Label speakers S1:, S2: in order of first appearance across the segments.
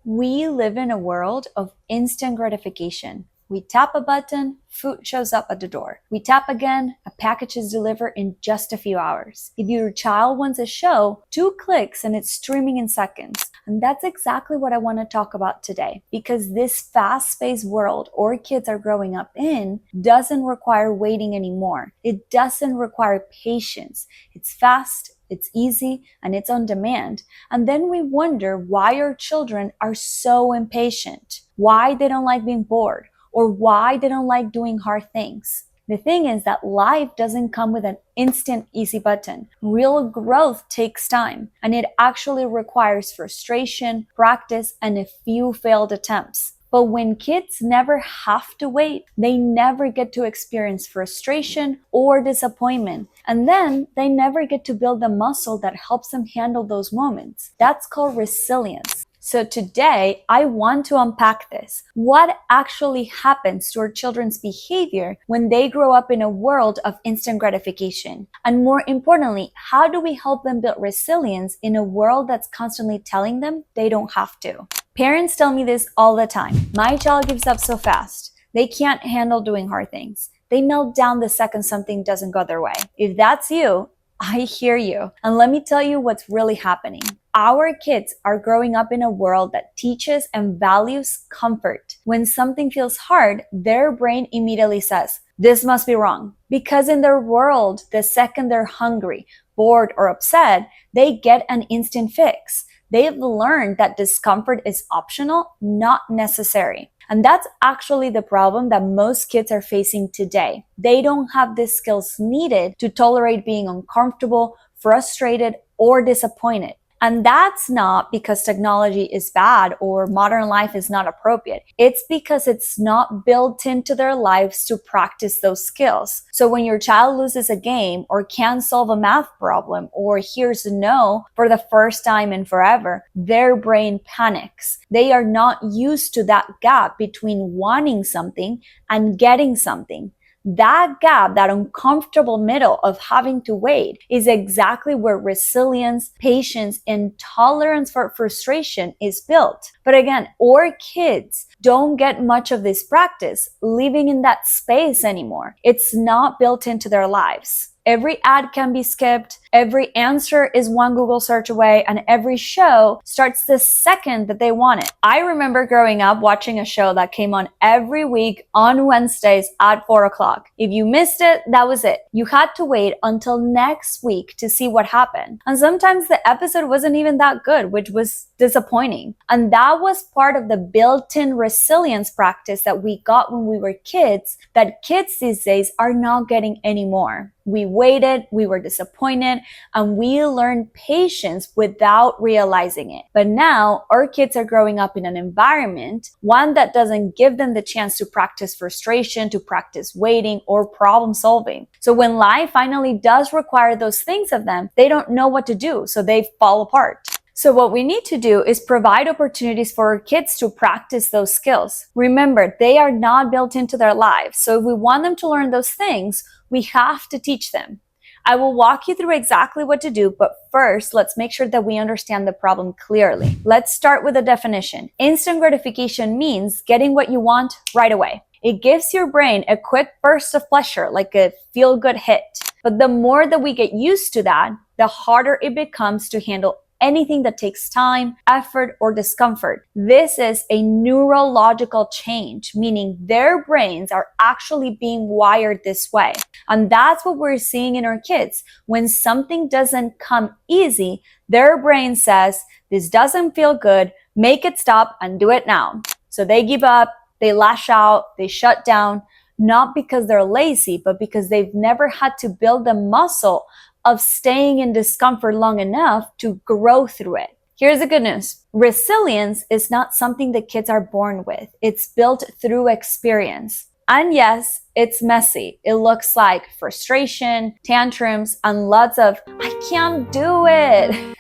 S1: We live in a world of instant gratification. We tap a button, food shows up at the door. We tap again, a package is delivered in just a few hours. If your child wants a show, 2 clicks and it's streaming in seconds. And that's exactly what I want to talk about today, because this fast-paced world our kids are growing up in doesn't require waiting anymore. It doesn't require patience. It's fast, it's easy, and it's on demand. And then we wonder why our children are so impatient, why they don't like being bored, or why they don't like doing hard things. The thing is that life doesn't come with an instant easy button. Real growth takes time, and it actually requires frustration, practice, and a few failed attempts. But when kids never have to wait, they never get to experience frustration or disappointment. And then they never get to build the muscle that helps them handle those moments. That's called resilience. So today, I want to unpack this. What actually happens to our children's behavior when they grow up in a world of instant gratification? And more importantly, how do we help them build resilience in a world that's constantly telling them they don't have to? Parents tell me this all the time. My child gives up so fast. They can't handle doing hard things. They melt down the second something doesn't go their way. If that's you, I hear you. And let me tell you what's really happening. Our kids are growing up in a world that teaches and values comfort. When something feels hard, their brain immediately says, this must be wrong. Because in their world, the second they're hungry, bored, or upset, they get an instant fix. They've learned that discomfort is optional, not necessary. And that's actually the problem that most kids are facing today. They don't have the skills needed to tolerate being uncomfortable, frustrated, or disappointed. And that's not because technology is bad or modern life is not appropriate. It's because it's not built into their lives to practice those skills. So when your child loses a game or can't solve a math problem or hears no for the first time in forever, their brain panics. They are not used to that gap between wanting something and getting something. That gap, that uncomfortable middle of having to wait, is exactly where resilience, patience, and tolerance for frustration is built. But again, our kids don't get much of this practice living in that space anymore. It's not built into their lives. Every ad can be skipped, every answer is one Google search away, and every show starts the second that they want it. I remember growing up watching a show that came on every week on Wednesdays at 4 o'clock. If you missed it, that was it. You had to wait until next week to see what happened. And sometimes the episode wasn't even that good, which was disappointing. And that was part of the built-in resilience practice that we got when we were kids that kids these days are not getting anymore. We waited, we were disappointed, and we learned patience without realizing it. But now our kids are growing up in an environment, one that doesn't give them the chance to practice frustration, to practice waiting, or problem solving. So when life finally does require those things of them, they don't know what to do, so they fall apart. So what we need to do is provide opportunities for our kids to practice those skills. Remember, they are not built into their lives. So if we want them to learn those things, we have to teach them. I will walk you through exactly what to do, but first, let's make sure that we understand the problem clearly. Let's start with a definition. Instant gratification means getting what you want right away. It gives your brain a quick burst of pleasure, like a feel-good hit. But the more that we get used to that, the harder it becomes to handle anything that takes time, effort, or discomfort. This is a neurological change, meaning their brains are actually being wired this way. And that's what we're seeing in our kids. When something doesn't come easy, their brain says, this doesn't feel good, make it stop and do it now. So they give up, they lash out, they shut down, not because they're lazy, but because they've never had to build the muscle of staying in discomfort long enough to grow through it. Here's the good news. Resilience is not something that kids are born with. It's built through experience. And yes, it's messy. It looks like frustration, tantrums, and lots of, I can't do it.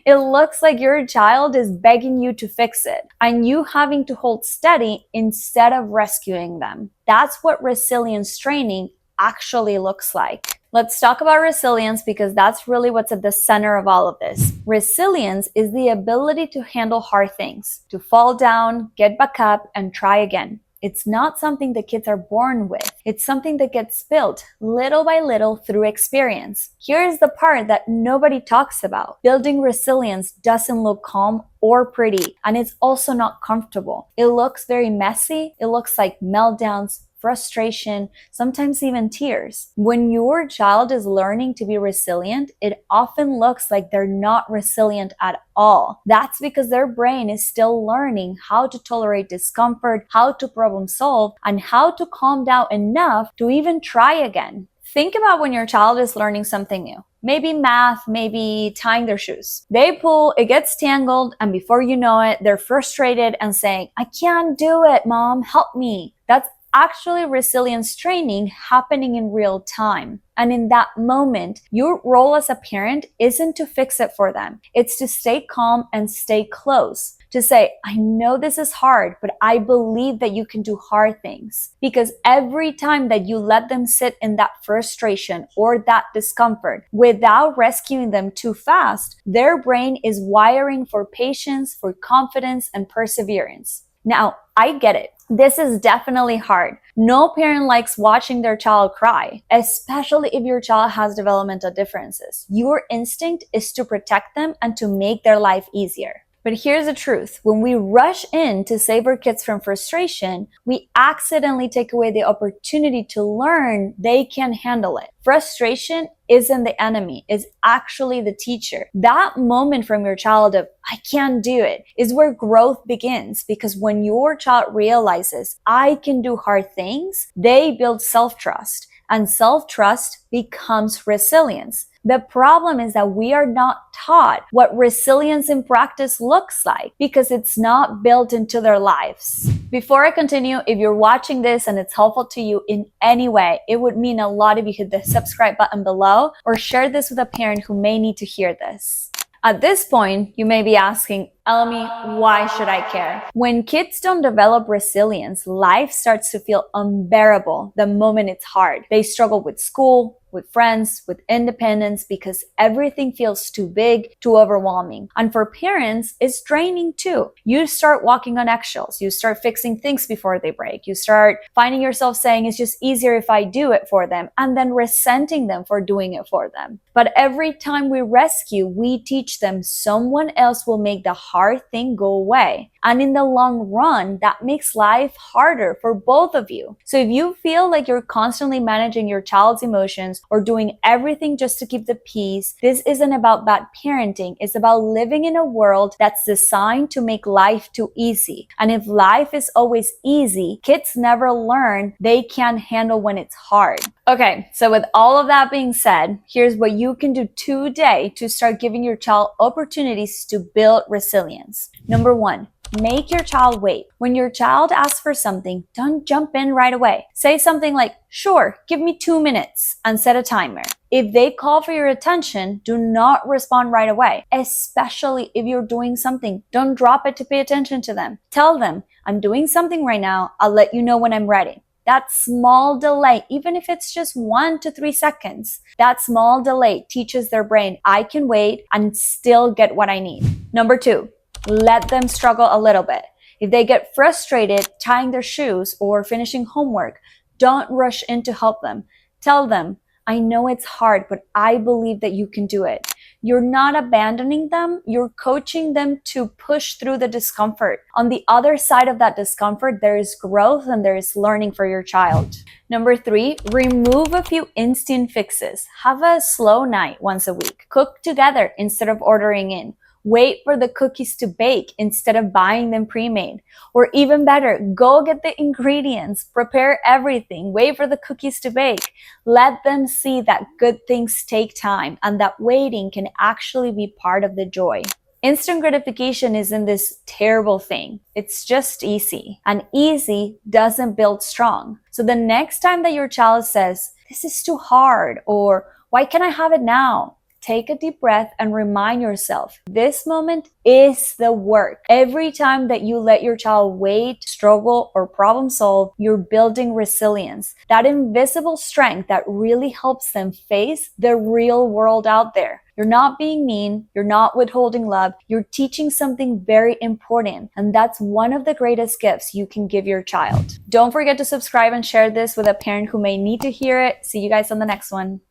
S1: It looks like your child is begging you to fix it and you having to hold steady instead of rescuing them. That's what resilience training actually looks like. Let's talk about resilience because that's really what's at the center of all of this. Resilience is the ability to handle hard things, to fall down, get back up, and try again. It's not something that kids are born with. It's something that gets built little by little through experience. Here's the part that nobody talks about. Building resilience doesn't look calm or pretty, and it's also not comfortable. It looks very messy. It looks like meltdowns, frustration, sometimes even tears. When your child is learning to be resilient, it often looks like they're not resilient at all. That's because their brain is still learning how to tolerate discomfort, how to problem solve, and how to calm down enough to even try again. Think about when your child is learning something new. Maybe math, maybe tying their shoes. They pull, it gets tangled, and before you know it, they're frustrated and saying, "I can't do it, Mom, help me." That's actually resilience training happening in real time. And in that moment, your role as a parent isn't to fix it for them. It's to stay calm and stay close. To say, "I know this is hard, but I believe that you can do hard things." Because every time that you let them sit in that frustration or that discomfort without rescuing them too fast, their brain is wiring for patience, for confidence, and perseverance. Now, I get it. This is definitely hard. No parent likes watching their child cry, especially if your child has developmental differences. Your instinct is to protect them and to make their life easier. But here's the truth. When we rush in to save our kids from frustration, we accidentally take away the opportunity to learn they can handle it. Frustration isn't the enemy, it's actually the teacher. That moment from your child of, "I can't do it," is where growth begins, because when your child realizes, "I can do hard things," they build self-trust, and self-trust becomes resilience. The problem is that we are not taught what resilience in practice looks like because it's not built into their lives. Before I continue, if you're watching this and it's helpful to you in any way, it would mean a lot if you hit the subscribe button below or share this with a parent who may need to hear this. At this point, you may be asking, "Elmi, why should I care?" When kids don't develop resilience, life starts to feel unbearable the moment it's hard. They struggle with school, with friends, with independence because everything feels too big, too overwhelming. And for parents, it's draining too. You start walking on eggshells. You start fixing things before they break. You start finding yourself saying, "It's just easier if I do it for them," and then resenting them for doing it for them. But every time we rescue, we teach them someone else will make the hard thing go away. And in the long run, that makes life harder for both of you. So if you feel like you're constantly managing your child's emotions or doing everything just to keep the peace, this isn't about bad parenting. It's about living in a world that's designed to make life too easy. And if life is always easy, kids never learn they can't handle when it's hard. Okay, so with all of that being said, here's what you can do today to start giving your child opportunities to build resilience. Number one, make your child wait. When your child asks for something, don't jump in right away. Say something like, "Sure, give me 2 minutes," and set a timer. If they call for your attention, do not respond right away, especially if you're doing something. Don't drop it to pay attention to them. Tell them, "I'm doing something right now. I'll let you know when I'm ready." That small delay, even if it's just 1 to 3 seconds, that small delay teaches their brain, "I can wait and still get what I need." Number two, let them struggle a little bit. If they get frustrated tying their shoes or finishing homework, don't rush in to help them. Tell them, "I know it's hard, but I believe that you can do it." You're not abandoning them, you're coaching them to push through the discomfort. On the other side of that discomfort, there is growth and there is learning for your child. Number three, remove a few instant fixes. Have a slow night once a week. Cook together instead of ordering in. Wait for the cookies to bake instead of buying them pre-made. Or even better, go get the ingredients, prepare everything, wait for the cookies to bake. Let them see that good things take time and that waiting can actually be part of the joy. Instant gratification isn't this terrible thing. It's just easy. And easy doesn't build strong. So the next time that your child says, "This is too hard," or "Why can't I have it now?" take a deep breath and remind yourself, this moment is the work. Every time that you let your child wait, struggle, or problem solve, you're building resilience, that invisible strength that really helps them face the real world out there. You're not being mean, you're not withholding love, you're teaching something very important, and that's one of the greatest gifts you can give your child. Don't forget to subscribe and share this with a parent who may need to hear it. See you guys on the next one.